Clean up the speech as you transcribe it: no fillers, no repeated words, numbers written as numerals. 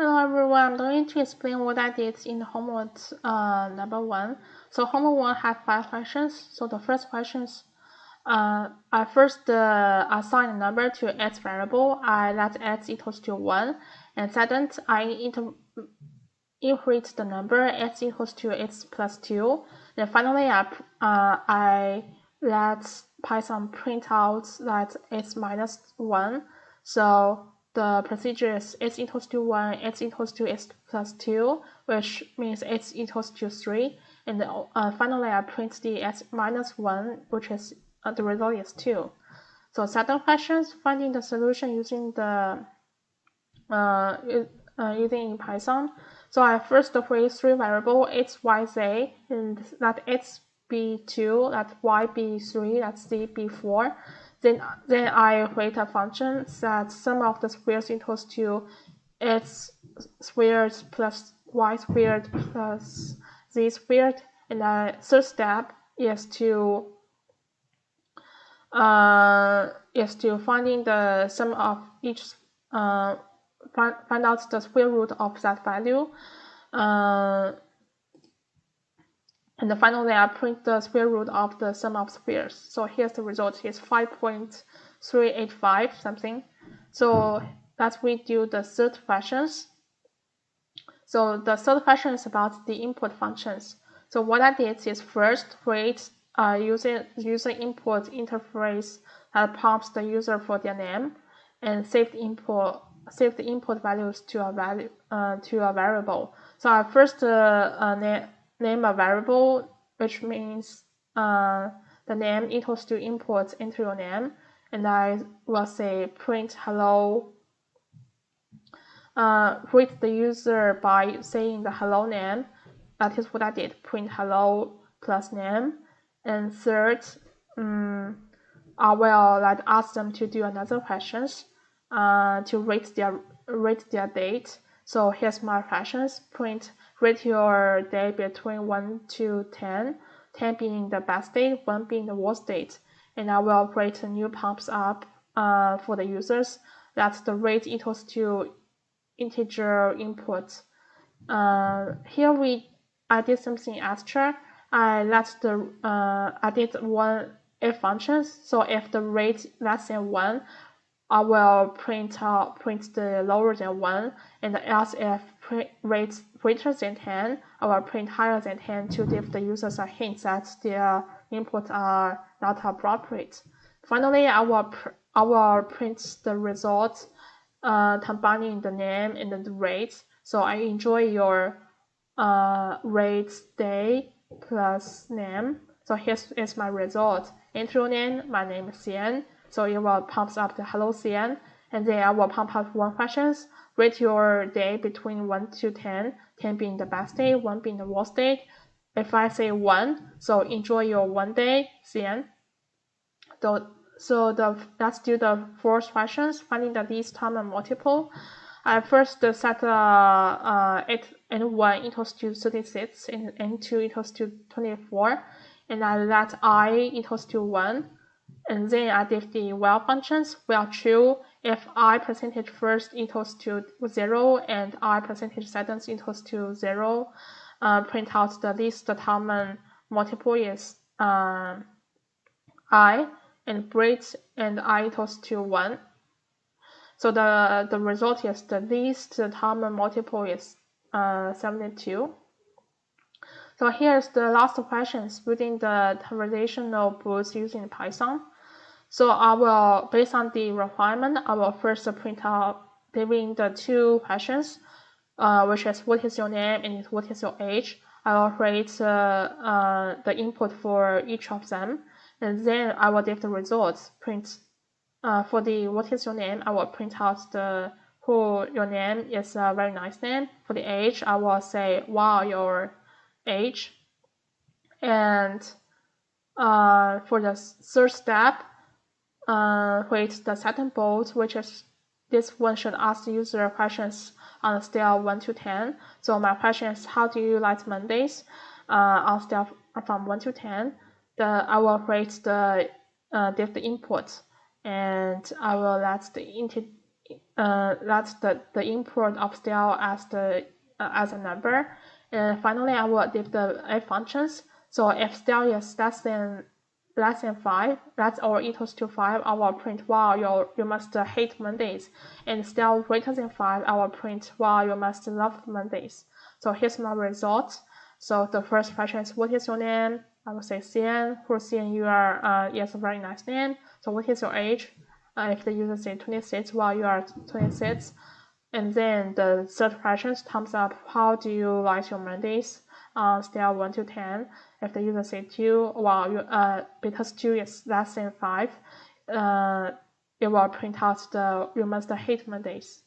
Hello everyone, I'm going to explain what I did in homework number 1. So homework 1 had 5 questions. So the first questions, I first assign a number to x variable. I let x equals to 1. And second, I inherit the number x equals to x plus 2. Then finally, I let Python print out that x minus 1. So the procedure is x equals to 1, x equals to x plus 2, which means x equals to 3. And finally, I print the x minus 1, which is the result is 2. So second question, finding the solution using the using Python. So I first create 3 variables, x, y, z, and let x be 2, let y be 3, let z be 4. Then I create a function that sum of the squares equals to x squared plus y squared plus z squared. And the third step is to finding the sum of each find out the square root of that value. And finally, I print the square root of the sum of squares. So here's the result. It's 5.385 something. So let's redo the third questions. So the third question is about the input functions. So what I did is first create a user input interface that prompts the user for their name, and save the input values to a variable. So I first name a variable, which means the name equals to input into your name, and I will say print hello. Greet the user by saying the hello name. That is what I did. Print hello plus name. And third, I will ask them to do another questions to rate their date. So here's my questions. Print rate your day between 1 to 10, 10 being the best date, 1 being the worst date. And I will create a new pumps up for the users that the rate equals to integer input. Here I did something extra. I did one if functions. So if the rate less than 1, I will print the lower than 1, and else if rate greater than 10, I will print higher than 10 to give the users a hint that their inputs are not appropriate. Finally, I will print the result combining the name and the rate. So I enjoy your rate day plus name. So here's my result. Enter your name. My name is Xian. So it will pump up the hello Xian, and then I will pump up one questions. Rate your day between 1 to 10, 10 being the best day, 1 being the worst day. If I say 1, so enjoy your 1 day, Xian. Let's do the fourth questions, finding the least common multiple. I first set 8 and 1 equals to 36 and n2 equals to 24, and I let I equals to 1. And then I did the while functions. While true, if I percentage first equals to 0 and I percentage second equals to 0, print out the least common multiple is I, and break and I equals to 1. So the result is the least common multiple is 72. So here's the last questions building the conversational bots using Python. So I will, based on the requirement, I will first print out giving the 2 questions, which is what is your name and what is your age. I will create the input for each of them, and then I will give the results. Print for the what is your name, I will print out your name is a very nice name. For the age, I will say wow, your age. And for the third step, create the second bot, which is this one should ask the user questions on a scale of 1 to 10. So my question is, how do you like Mondays? On a scale from 1 to 10, I will create give the input, and I will let the that's the input of still as a number. And finally, I will give the if functions. So if still is less than 5, that's or equals to 5, I will print wow, you must hate Mondays. And still greater than 5, I will print wow, you must love Mondays. So here's my result. So the first question is, what is your name? I will say Xian. For Xian, you are yes, a very nice name. So what is your age? If the user say 26, well, you are 26. And then the third question comes up, how do you like your Mondays on scale 1 to 10? If the user say 2, well, because 2 is less than 5, it will print out you must hate Mondays.